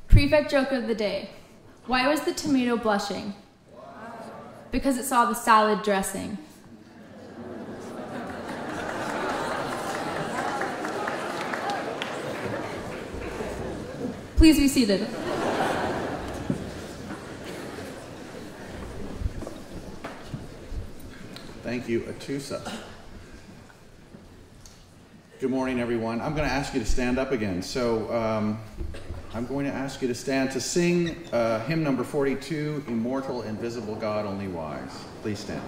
Prefect joke of the day. Why was the tomato blushing? Because it saw the salad dressing. Please be seated. Thank you, Atusa. Good morning, everyone. I'm going to ask you to stand up again. So I'm going to ask you to stand to sing hymn number 42, Immortal, Invisible God, Only Wise. Please stand.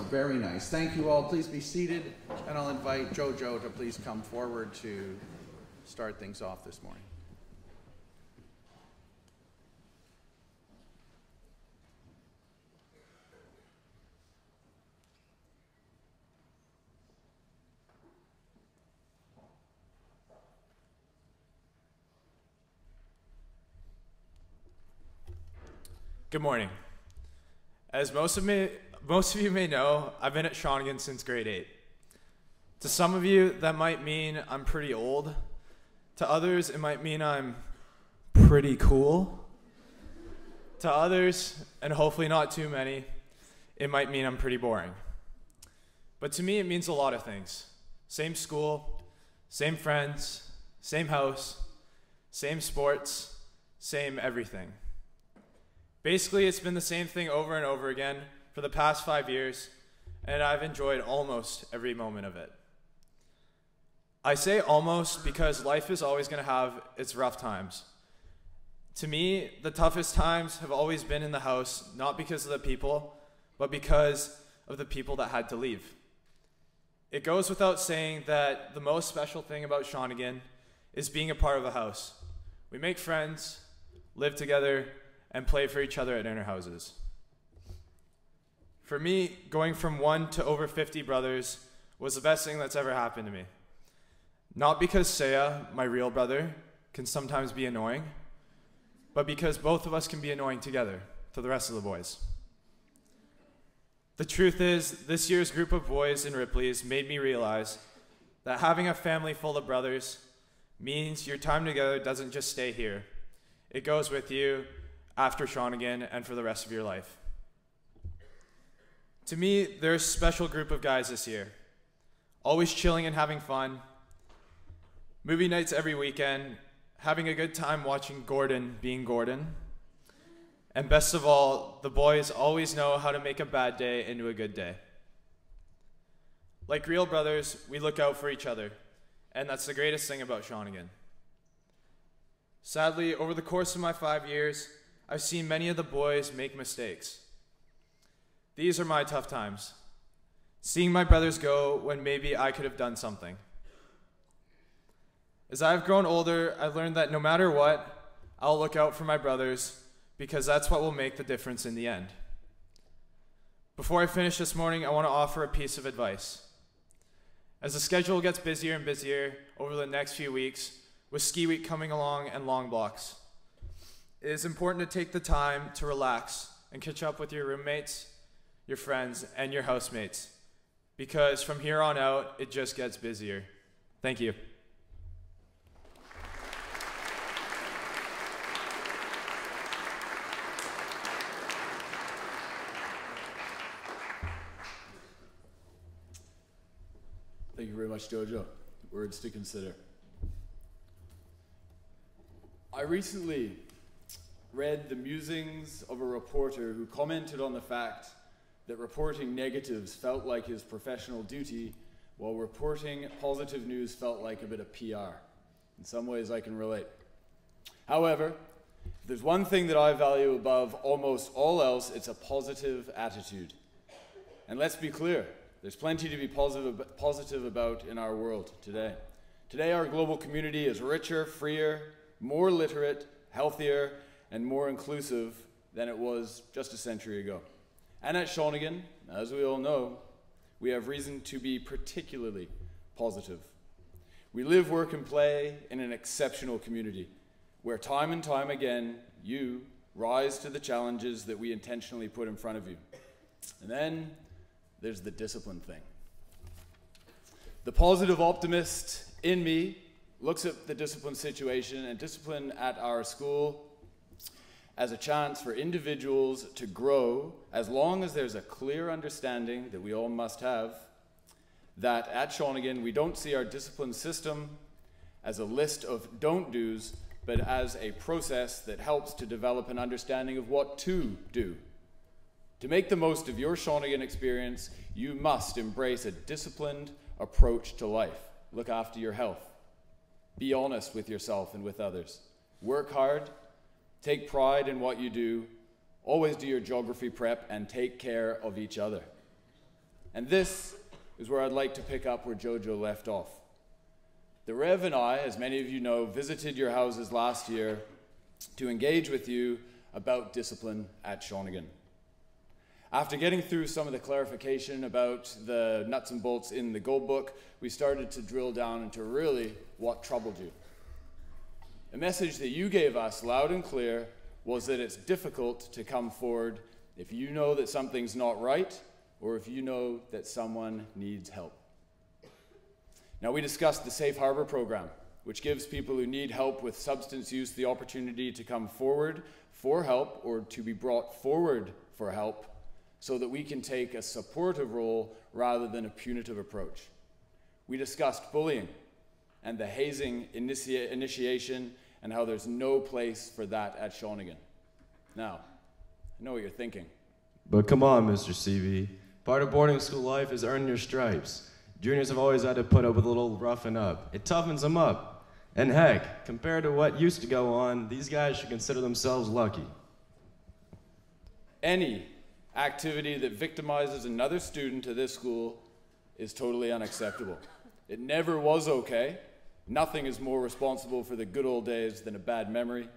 Very nice. Thank you all. Please be seated, and I'll invite Jojo to please come forward to start things off this morning. Good morning. As most of you may know, I've been at Shawnigan since grade 8. To some of you, that might mean I'm pretty old. To others, it might mean I'm pretty cool. To others, and hopefully not too many, it might mean I'm pretty boring. But to me, it means a lot of things. Same school, same friends, same house, same sports, same everything. Basically, it's been the same thing over and over again for the past 5 years, and I've enjoyed almost every moment of it. I say almost because life is always going to have its rough times. To me, the toughest times have always been in the house, not because of the people, but because of the people that had to leave. It goes without saying that the most special thing about Shawnigan is being a part of a house. We make friends, live together, and play for each other at inner houses. For me, going from 1 to over 50 brothers was the best thing that's ever happened to me. Not because Saya, my real brother, can sometimes be annoying, but because both of us can be annoying together to the rest of the boys. The truth is, this year's group of boys in Ripley's made me realize that having a family full of brothers means your time together doesn't just stay here. It goes with you after Shawnigan and for the rest of your life. To me, there's a special group of guys this year. Always chilling and having fun. Movie nights every weekend. Having a good time watching Gordon being Gordon. And best of all, the boys always know how to make a bad day into a good day. Like real brothers, we look out for each other. And that's the greatest thing about Shawnigan. Sadly, over the course of my 5 years, I've seen many of the boys make mistakes. These are my tough times. Seeing my brothers go when maybe I could have done something. As I've grown older, I've learned that no matter what, I'll look out for my brothers because that's what will make the difference in the end. Before I finish this morning, I want to offer a piece of advice. As the schedule gets busier and busier over the next few weeks, with Ski Week coming along and long blocks, it is important to take the time to relax and catch up with your roommates, your friends, and your housemates, because from here on out, it just gets busier. Thank you. Thank you very much, Jojo. Words to consider. I recently read the musings of a reporter who commented on the fact that reporting negatives felt like his professional duty, while reporting positive news felt like a bit of PR. In some ways, I can relate. However, if there's one thing that I value above almost all else, it's a positive attitude. And let's be clear, there's plenty to be positive about in our world today. Today, our global community is richer, freer, more literate, healthier, and more inclusive than it was just a century ago. And at Shawnigan, as we all know, we have reason to be particularly positive. We live, work, and play in an exceptional community where time and time again, you rise to the challenges that we intentionally put in front of you. And then there's the discipline thing. The positive optimist in me looks at the discipline situation and discipline at our school as a chance for individuals to grow, as long as there's a clear understanding that we all must have that at Shawnigan we don't see our discipline system as a list of don't do's, but as a process that helps to develop an understanding of what to do. To make the most of your Shawnigan experience, you must embrace a disciplined approach to life. Look after your health. Be honest with yourself and with others. Work hard. Take pride in what you do. Always do your geography prep and take care of each other. And this is where I'd like to pick up where Jojo left off. The Rev and I, as many of you know, visited your houses last year to engage with you about discipline at Shawnigan. After getting through some of the clarification about the nuts and bolts in the Gold Book, we started to drill down into really what troubled you. A message that you gave us loud and clear was that it's difficult to come forward if you know that something's not right or if you know that someone needs help. Now, we discussed the Safe Harbor program, which gives people who need help with substance use the opportunity to come forward for help or to be brought forward for help so that we can take a supportive role rather than a punitive approach. We discussed bullying and the hazing initiation and how there's no place for that at Shawnigan. Now, I know what you're thinking. But come on, Mr. CV. Part of boarding school life is earning your stripes. Juniors have always had to put up with a little roughing up. It toughens them up. And heck, compared to what used to go on, these guys should consider themselves lucky. Any activity that victimizes another student at this school is totally unacceptable. It never was okay. Nothing is more responsible for the good old days than a bad memory,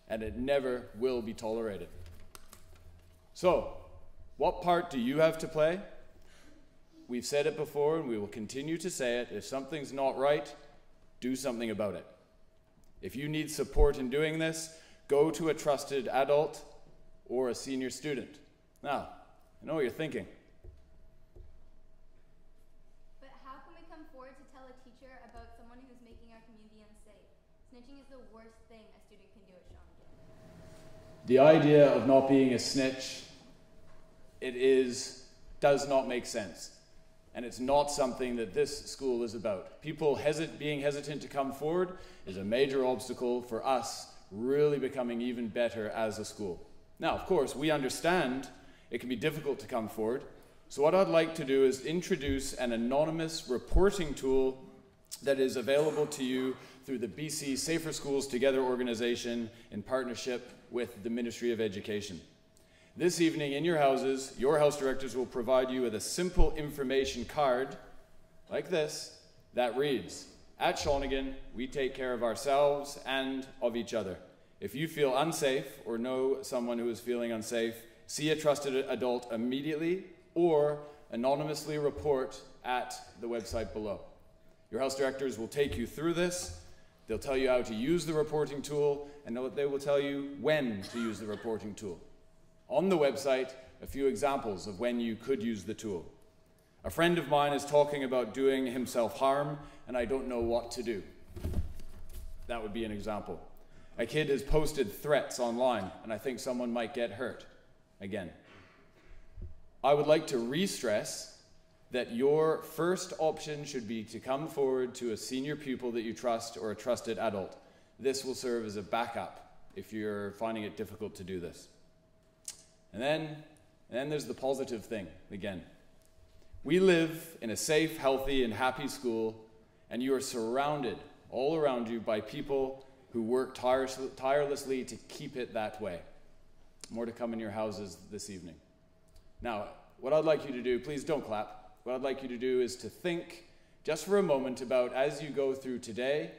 and it never will be tolerated. So, what part do you have to play? We've said it before, and we will continue to say it. If something's not right, do something about it. If you need support in doing this, go to a trusted adult or a senior student. Now, I know what you're thinking. But how can we come forward to tell a teacher about someone who's making our community unsafe. Snitching is the worst thing a student can do at Shawnigan. The idea of not being a snitch, does not make sense. And it's not something that this school is about. People being hesitant to come forward is a major obstacle for us really becoming even better as a school. Now, of course, we understand it can be difficult to come forward. So what I'd like to do is introduce an anonymous reporting tool that is available to you through the BC Safer Schools Together organization in partnership with the Ministry of Education. This evening in your houses, your house directors will provide you with a simple information card like this that reads, "At Shawnigan, we take care of ourselves and of each other. If you feel unsafe or know someone who is feeling unsafe, see a trusted adult immediately or anonymously report at the website below." Your house directors will take you through this. They'll tell you how to use the reporting tool, and they will tell you when to use the reporting tool. On the website, a few examples of when you could use the tool. A friend of mine is talking about doing himself harm, and I don't know what to do. That would be an example. A kid has posted threats online, and I think someone might get hurt. Again. I would like to re-stress that your first option should be to come forward to a senior pupil that you trust or a trusted adult. This will serve as a backup if you're finding it difficult to do this. And then there's the positive thing again. We live in a safe, healthy, and happy school, and you are surrounded all around you by people who work tirelessly to keep it that way. More to come in your houses this evening. Now, what I'd like you to do, please don't clap. What I'd like you to do is to think just for a moment about, as you go through today,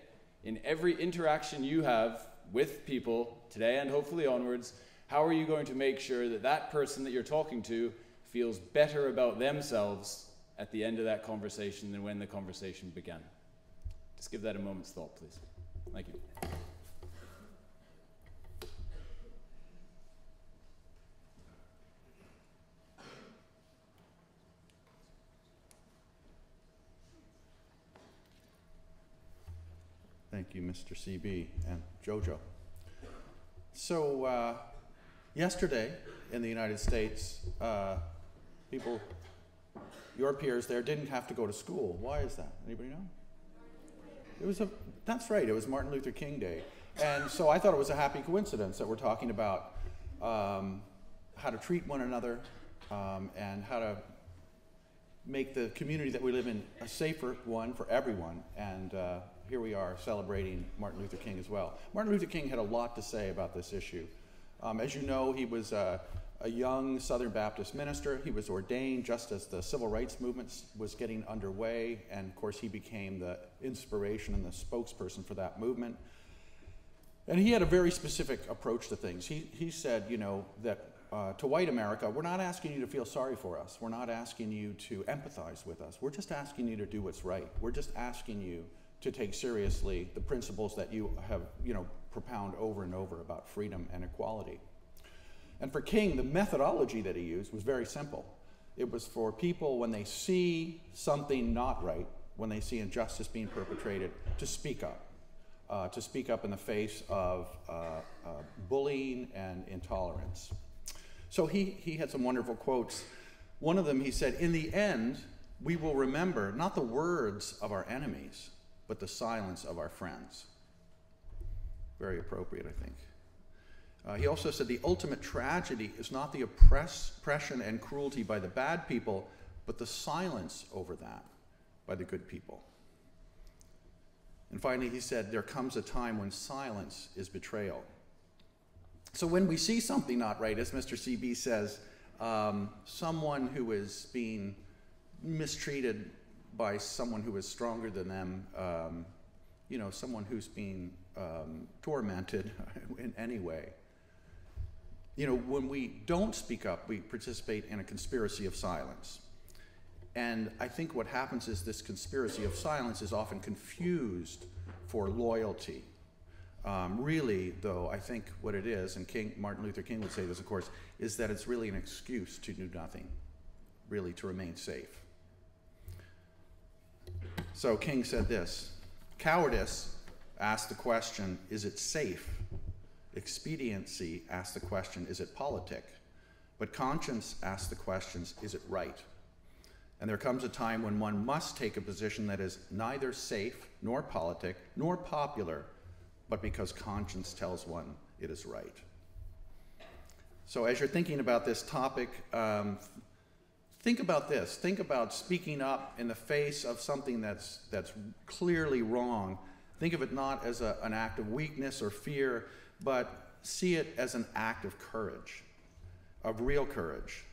in every interaction you have with people today and hopefully onwards, how are you going to make sure that that person that you're talking to feels better about themselves at the end of that conversation than when the conversation began? Just give that a moment's thought, please. Thank you. Thank you, Mr. CB and Jojo. So, yesterday in the United States, people, your peers there, didn't have to go to school. Why is that? Anybody know? That's right, it was Martin Luther King Day. And so I thought it was a happy coincidence that we're talking about how to treat one another and how to make the community that we live in a safer one for everyone. And here we are celebrating Martin Luther King as well. Martin Luther King had a lot to say about this issue. As you know, he was a young Southern Baptist minister. He was ordained just as the civil rights movement was getting underway, and of course he became the inspiration and the spokesperson for that movement. And he had a very specific approach to things. He said, you know, that to white America, we're not asking you to feel sorry for us. We're not asking you to empathize with us. We're just asking you to do what's right. We're just asking you to take seriously the principles that you have, you know, propound over and over about freedom and equality. And for King, the methodology that he used was very simple. It was for people, when they see something not right, when they see injustice being perpetrated, to speak up in the face of bullying and intolerance. So he had some wonderful quotes. One of them, he said, "In the end, we will remember not the words of our enemies, but the silence of our friends." Very appropriate, I think. He also said, "The ultimate tragedy is not the oppression and cruelty by the bad people, but the silence over that by the good people." And finally, he said, "There comes a time when silence is betrayal." So when we see something not right, as Mr. CB says, someone who is being mistreated by someone who is stronger than them, you know, someone who's being tormented in any way. You know, when we don't speak up, we participate in a conspiracy of silence. And I think what happens is this conspiracy of silence is often confused for loyalty. Really, though, I think what it is, and Martin Luther King would say this, of course, is that it's really an excuse to do nothing, really to remain safe. So King said this: cowardice asked the question, is it safe? Expediency asked the question, is it politic? But conscience asks the questions, is it right? And there comes a time when one must take a position that is neither safe, nor politic, nor popular, but because conscience tells one it is right. So as you're thinking about this topic, think about this. Think about speaking up in the face of something that's clearly wrong. Think of it not as an act of weakness or fear, but see it as an act of courage, of real courage.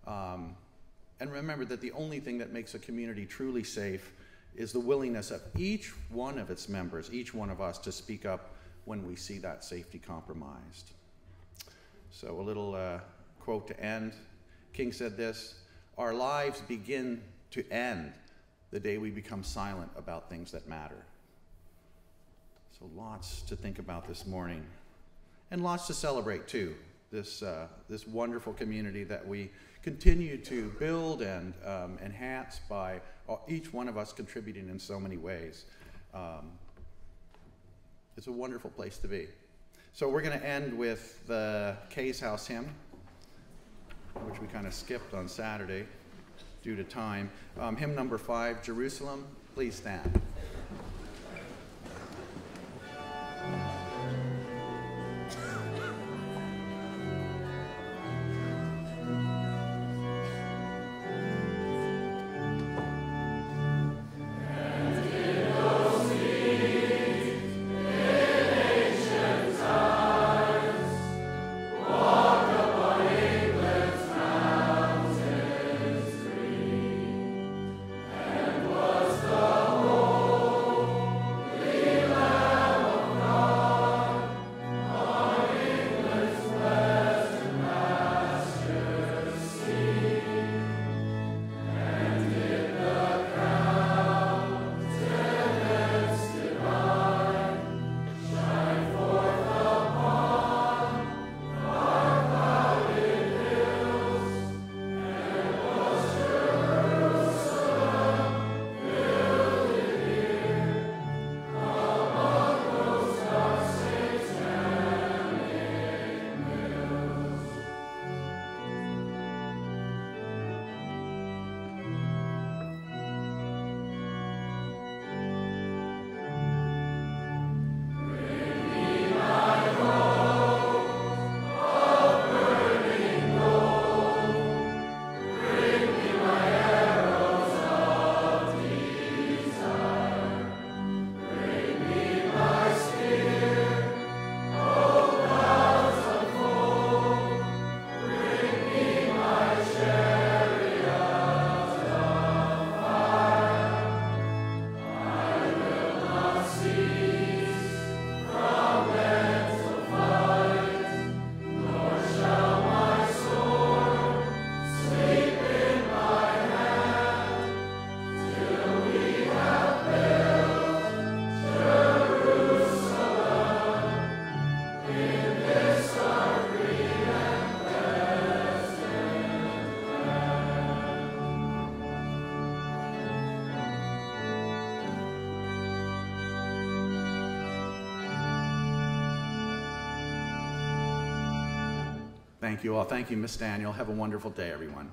And remember that the only thing that makes a community truly safe is the willingness of each one of its members, each one of us, to speak up when we see that safety compromised. So a little quote to end. King said this: our lives begin to end the day we become silent about things that matter. So lots to think about this morning, and lots to celebrate too. This wonderful community that we continue to build and enhance by each one of us contributing in so many ways. It's a wonderful place to be. So we're going to end with the Kay's House hymn, which we kind of skipped on Saturday due to time. Hymn number 5, Jerusalem. Please stand. Thank you all. Thank you, Miss Daniel. Have a wonderful day, everyone.